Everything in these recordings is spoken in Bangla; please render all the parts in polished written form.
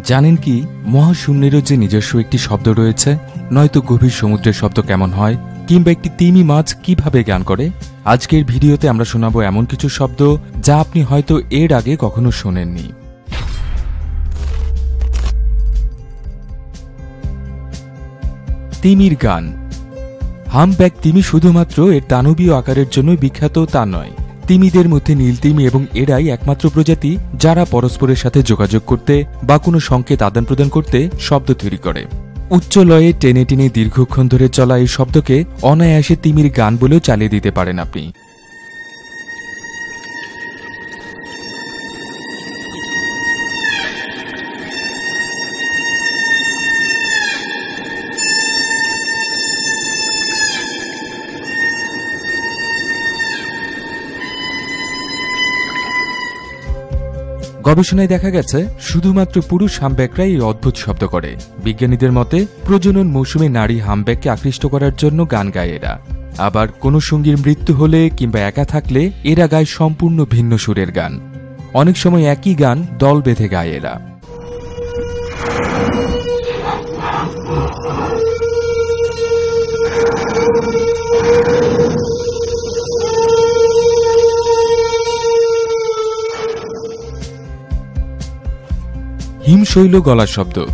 জানেন কি মহাশূন্যেরও যে নিজস্ব একটি শব্দ রয়েছে? নয়তো গভীর সমুদ্রের শব্দ কেমন হয়, কিংবা একটি তিমি মাছ কিভাবে গান করে? আজকের ভিডিওতে আমরা শোনাবো এমন কিছু শব্দ যা আপনি হয়তো এর আগে কখনো শোনেননি। তিমির গান। হামব্যাক তিমি শুধুমাত্র এর দানবীয় আকারের জন্য বিখ্যাত তা নয়। তিমিদের মধ্যে নীলতিমি এবং এরাই একমাত্র প্রজাতি যারা পরস্পরের সাথে যোগাযোগ করতে বা কোনো সংকেত আদান প্রদান করতে শব্দ তৈরি করে। উচ্চ লয়ে টেনে টেনে দীর্ঘক্ষণ ধরে চলা এই শব্দকে অনায়াসে তিমির গান বলেও চালিয়ে দিতে পারেন আপনি। গবেষণায় দেখা গেছে শুধুমাত্র পুরুষ হামব্যাকরাই এই অদ্ভুত শব্দ করে। বিজ্ঞানীদের মতে প্রজনন মৌসুমে নারী হামব্যাককে আকৃষ্ট করার জন্য গান গায় এরা। আবার কোনো সঙ্গীর মৃত্যু হলে কিংবা একা থাকলে এরা গায় সম্পূর্ণ ভিন্ন সুরের গান। অনেক সময় একই গান দল বেঁধে গায় এরা। হিমশৈল গলার শব্দ।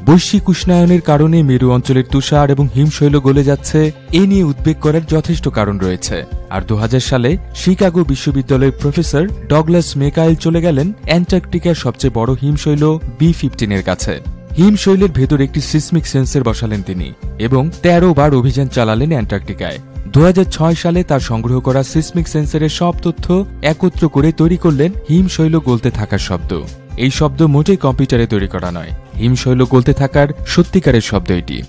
বৈশ্বিক উষ্ণায়নের কারণে মেরু অঞ্চলের তুষার এবং হিমশৈল গলে যাচ্ছে, এ নিয়ে উদ্বেগ করার যথেষ্ট কারণ রয়েছে। আর 2000 সালে শিকাগো বিশ্ববিদ্যালয়ের প্রফেসর ডগলাস মেকাইল চলে গেলেন অ্যান্টার্কটিকার সবচেয়ে বড় হিমশৈল B-15 এর কাছে। হিমশৈলের ভেতর একটি সিসমিক সেন্সর বসালেন তিনি এবং 13 বার অভিযান চালালেন অ্যান্টার্কটিকায়। 2006 সালে তার সংগ্রহ করা সিসমিক সেন্সরের সব তথ্য একত্র করে তৈরি করলেন হিমশৈল গলতে থাকার শব্দ। এই শব্দ মোটেই কম্পিউটারে তৈরি করা নয়, হিমশৈল গলতে থাকার সত্যিকারের শব্দ এটি।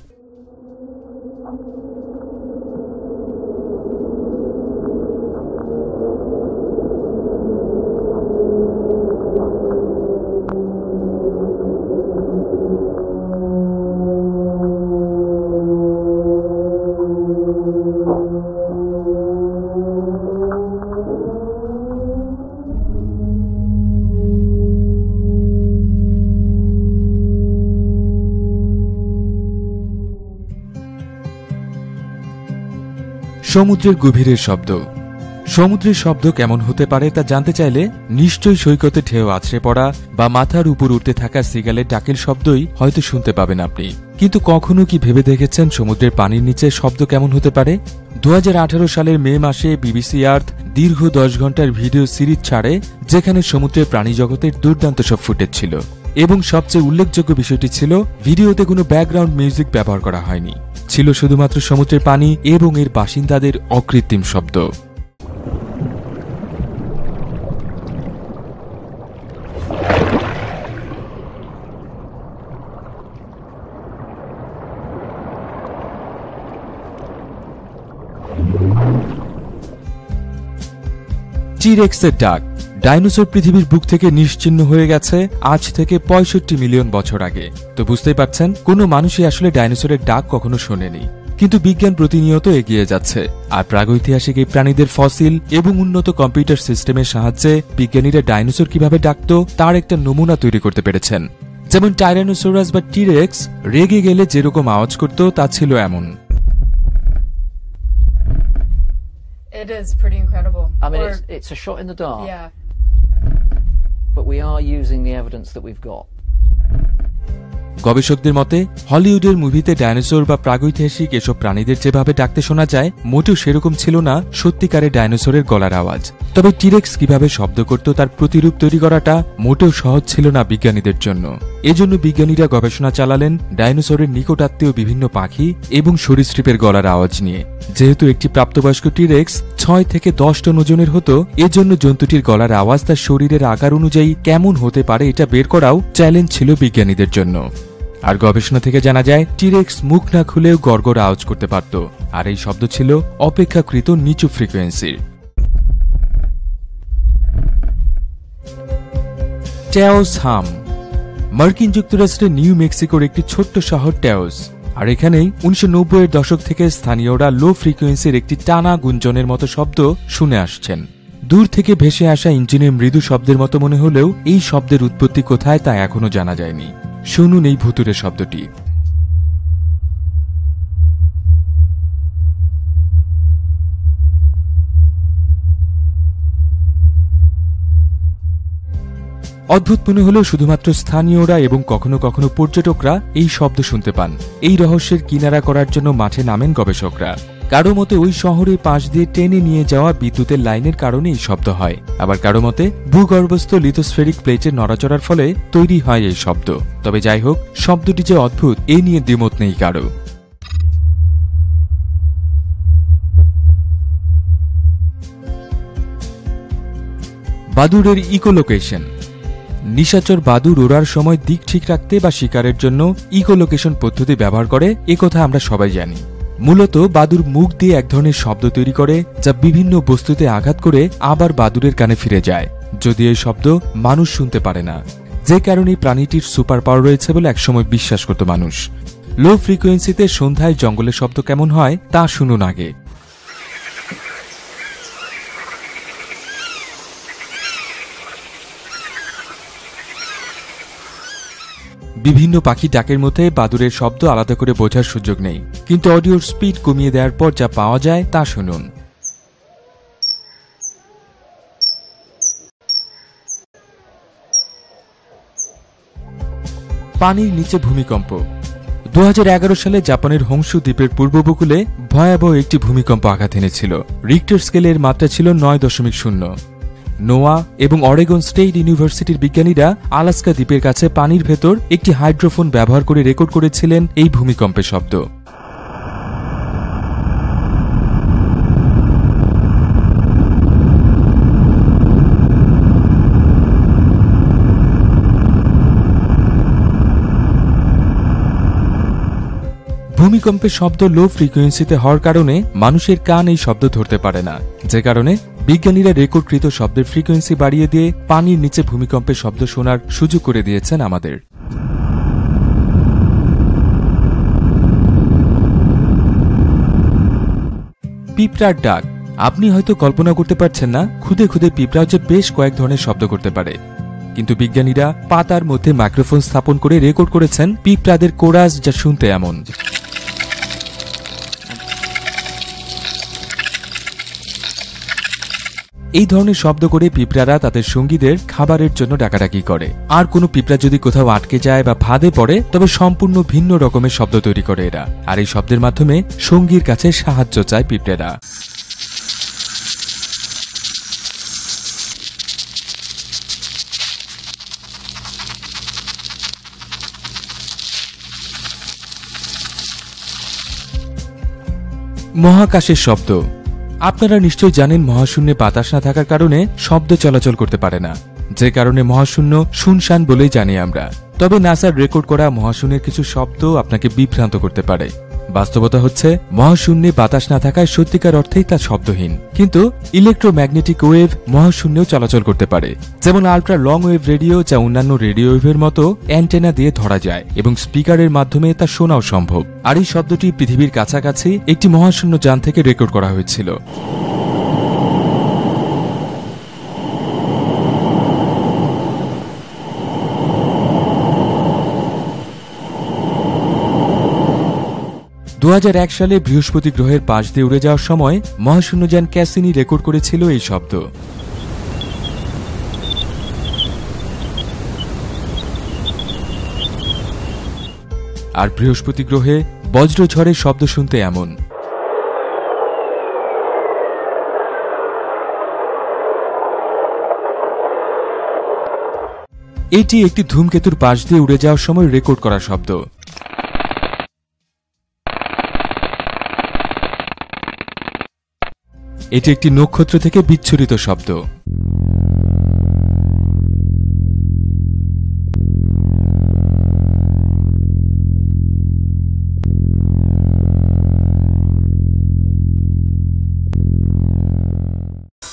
সমুদ্রের গভীরের শব্দ। সমুদ্রের শব্দ কেমন হতে পারে তা জানতে চাইলে নিশ্চয়ই সৈকতে ঢেউ আছড়ে পড়া বা মাথার উপর উঠতে থাকা সিগালের ডাকের শব্দই হয়তো শুনতে পাবেন আপনি। কিন্তু কখনো কি ভেবে দেখেছেন সমুদ্রের পানির নিচে শব্দ কেমন হতে পারে? 2018 সালের মে মাসে বিবিসি আর্থ দীর্ঘ 10 ঘন্টার ভিডিও সিরিজ ছাড়ে, যেখানে সমুদ্রের প্রাণী জগতের দুর্দান্ত সব ফুটেজ ছিল। এবং সবচেয়ে উল্লেখযোগ্য বিষয়টি ছিল ভিডিওতে কোনো ব্যাকগ্রাউন্ড মিউজিক ব্যবহার করা হয়নি, ছিল শুধুমাত্র সমুদ্রের পানি এবং এর বাসিন্দাদের অকৃত্রিম শব্দ। টি-রেক্সের ডাক। ডাইনোসর পৃথিবীর বুক থেকে নিশ্চিহ্ন হয়ে গেছে আজ থেকে 65 মিলিয়ন বছর আগে। তো বুঝতেই পারছেন, কোনো মানুষই আসলে ডাইনোসরের ডাক কখনো শোনেনি। কিন্তু বিজ্ঞান প্রতিনিয়ত এগিয়ে যাচ্ছে, আর প্রাগৈতিহাসিক এই প্রাণীদের ফসিল এবং উন্নত কম্পিউটার সিস্টেমের সাহায্যে বিজ্ঞানীরা ডাইনোসর কিভাবে ডাকত তার একটা নমুনা তৈরি করতে পেরেছেন। যেমন টাইরানোসরাস বা টি-রেক্স রেগে গেলে যেরকম আওয়াজ করত তা ছিল এমন। It is pretty incredible. I mean, it's a shot in the dark. Yeah. But we are using the evidence that we've got. গবেষকদের মতে হলিউডের মুভিতে ডাইনোসর বা প্রাগৈতিহাসিক এসব প্রাণীদের যেভাবে ডাকতে শোনা যায় মোটেও সেরকম ছিল না সত্যিকারের ডাইনোসরের গলার আওয়াজ। তবে টি-রেক্স কিভাবে শব্দ করত তার প্রতিরূপ তৈরি করাটা মোটেও সহজ ছিল না বিজ্ঞানীদের জন্য। এজন্য বিজ্ঞানীরা গবেষণা চালালেন ডাইনোসরের নিকটাত্মীয় বিভিন্ন পাখি এবং সরীসৃপের গলার আওয়াজ নিয়ে। যেহেতু একটি প্রাপ্তবয়স্ক টি-রেক্স 6 থেকে 10 টন ওজনের হতো, এজন্য জন্তুটির গলার আওয়াজ তার শরীরের আকার অনুযায়ী কেমন হতে পারে এটা বের করাও চ্যালেঞ্জ ছিল বিজ্ঞানীদের জন্য। আর গবেষণা থেকে জানা যায় টি-রেক্স মুখ না খুলেও গড়গড় আওয়াজ করতে পারত, আর এই শব্দ ছিল অপেক্ষাকৃত নিচু ফ্রিকোয়েন্সির। ট্যাওস হাম। মার্কিন যুক্তরাষ্ট্রের নিউ মেক্সিকোর একটি ছোট্ট শহর ট্যাওস, আর এখানেই 1990 এর দশক থেকে স্থানীয়রা লো ফ্রিকোয়েন্সির একটি টানা গুঞ্জনের মতো শব্দ শুনে আসছেন। দূর থেকে ভেসে আসা ইঞ্জিনের মৃদু শব্দের মতো মনে হলেও এই শব্দের উৎপত্তি কোথায় তা এখনো জানা যায়নি। শুনুন এই ভুতুরে শব্দটি। অদ্ভুত মনে হলেও শুধুমাত্র স্থানীয়রা এবং কখনো কখনো পর্যটকরা এই শব্দ শুনতে পান। এই রহস্যের কিনারা করার জন্য মাঠে নামেন গবেষকরা। কারো মতে ওই শহরে পাশ দিয়ে টেনে নিয়ে যাওয়া বিদ্যুতের লাইনের কারণে এই শব্দ হয়, আবার কারো মতে ভূগর্ভস্থ লিথোস্ফেরিক প্লেটের নড়াচড়ার ফলে তৈরি হয় এই শব্দ। তবে যাই হোক, শব্দটি যে অদ্ভুত এ নিয়ে দ্বিমত নেই কারো। বাদুড়ের ইকোলোকেশন। নিশাচর বাদুড় ওড়ার সময় দিক ঠিক রাখতে বা শিকারের জন্য ইকোলোকেশন পদ্ধতি ব্যবহার করে, একথা আমরা সবাই জানি। মূলত বাদুড় মুখ দিয়ে এক ধরনের শব্দ তৈরি করে, যা বিভিন্ন বস্তুতে আঘাত করে আবার বাদুড়ের কানে ফিরে যায়, যদি এই শব্দ মানুষ শুনতে পারে না। যে কারণে প্রাণীটির সুপার পাওয়ার রয়েছে বলে একসময় বিশ্বাস করত মানুষ। লো ফ্রিকোয়েন্সিতে সন্ধ্যায় জঙ্গলের শব্দ কেমন হয় তা শুনুন আগে। বিভিন্ন পাখি ডাকের মধ্যে বাদুড়ের শব্দ আলাদা করে বোঝার সুযোগ নেই, কিন্তু অডিওর স্পিড কমিয়ে দেওয়ার পর যা পাওয়া যায় তা শুনুন। পানির নিচে ভূমিকম্প। 2011 সালে জাপানের হোংশু দ্বীপের পূর্ব উপকূলে ভয়াবহ একটি ভূমিকম্প আঘাত এনেছিল। রিক্টার স্কেলের মাত্রা ছিল 9.0। নোয়া এবং অরেগন স্টেট ইউনিভার্সিটির বিজ্ঞানীরা আলাস্কা দ্বীপের কাছে পানির ভেতর একটি হাইড্রোফোন ব্যবহার করে রেকর্ড করেছিলেন এই ভূমিকম্পের শব্দ। ভূমিকম্পের শব্দ লো ফ্রিকোয়েন্সিতে হওয়ার কারণে মানুষের কান এই শব্দ ধরতে পারে না, যে কারণে বিজ্ঞানীরা রেকর্ডকৃত শব্দের ফ্রিকোয়েন্সি বাড়িয়ে দিয়ে পানির নিচে ভূমিকম্পের শব্দ শোনার সুযোগ করে দিয়েছেন আমাদের। পিঁপড়ার ডাক। আপনি হয়তো কল্পনা করতে পারছেন না, খুদে খুদে পিঁপড়া যে বেশ কয়েক ধরনের শব্দ করতে পারে, কিন্তু বিজ্ঞানীরা পাতার মধ্যে মাইক্রোফোন স্থাপন করে রেকর্ড করেছেন পিঁপড়াদের কোরাস, যা শুনতে এমন। এই ধরনের শব্দ করে পিঁপড়ারা তাদের সঙ্গীদের খাবারের জন্য ডাকাডাকি করে। আর কোনো পিঁপড়া যদি কোথাও আটকে যায় বা ফাঁদে পড়ে, তবে সম্পূর্ণ ভিন্ন রকমের শব্দ তৈরি করে এরা, আর এই শব্দের মাধ্যমে সঙ্গীর কাছে সাহায্য চায় পিঁপড়েরা। মহাকাশের শব্দ। আপনারা নিশ্চয় জানেন, মহাশূন্যে বাতাস না থাকার কারণে শব্দ চলাচল করতে পারে না, যে কারণে মহাশূন্য শুনশান বলেই জানি আমরা। তবে নাসার রেকর্ড করা মহাশূন্যের কিছু শব্দ আপনাকে বিভ্রান্ত করতে পারে। বাস্তবতা হচ্ছে, মহাশূন্যে বাতাস না থাকায় সত্যিকার অর্থেই তা শব্দহীন, কিন্তু ইলেকট্রোম্যাগনেটিক ওয়েভ মহাশূন্যেও চলাচল করতে পারে, যেমন আল্ট্রা লং ওয়েভ রেডিও, যা অন্যান্য রেডিও ওয়েভের মতো অ্যান্টেনা দিয়ে ধরা যায় এবং স্পিকারের মাধ্যমে তা শোনাও সম্ভব। আর এই শব্দটি পৃথিবীর কাছাকাছি একটি মহাশূন্য যান থেকে রেকর্ড করা হয়েছিল। সালে বৃহস্পতি গ্রহের পাশ দিয়ে উড়ে যাওয়ার সময় মহাশূন্যযান ক্যাসিনি রেকর্ড করেছিল এই শব্দ। আর বৃহস্পতি গ্রহে বজ্রঝড়ের শব্দ শুনতে এমন। এটি একটি ধূমকেতুর পাশ দিয়ে উড়ে যাওয়ার সময় রেকর্ড করা শব্দ। এটি একটি নক্ষত্র থেকে বিচ্ছুরিত শব্দ।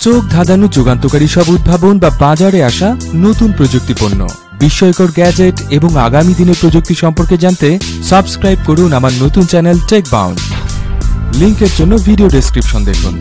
চোখ ধাঁধানো যুগান্তকারী সব উদ্ভাবন বা বাজারে আসা নতুন প্রযুক্তি পণ্য, বিস্ময়কর গ্যাজেট এবং আগামী দিনের প্রযুক্তি সম্পর্কে জানতে সাবস্ক্রাইব করুন আমার নতুন চ্যানেল টেক বাউন্ড। লিংকের জন্য ভিডিও ডেসক্রিপশন দেখুন।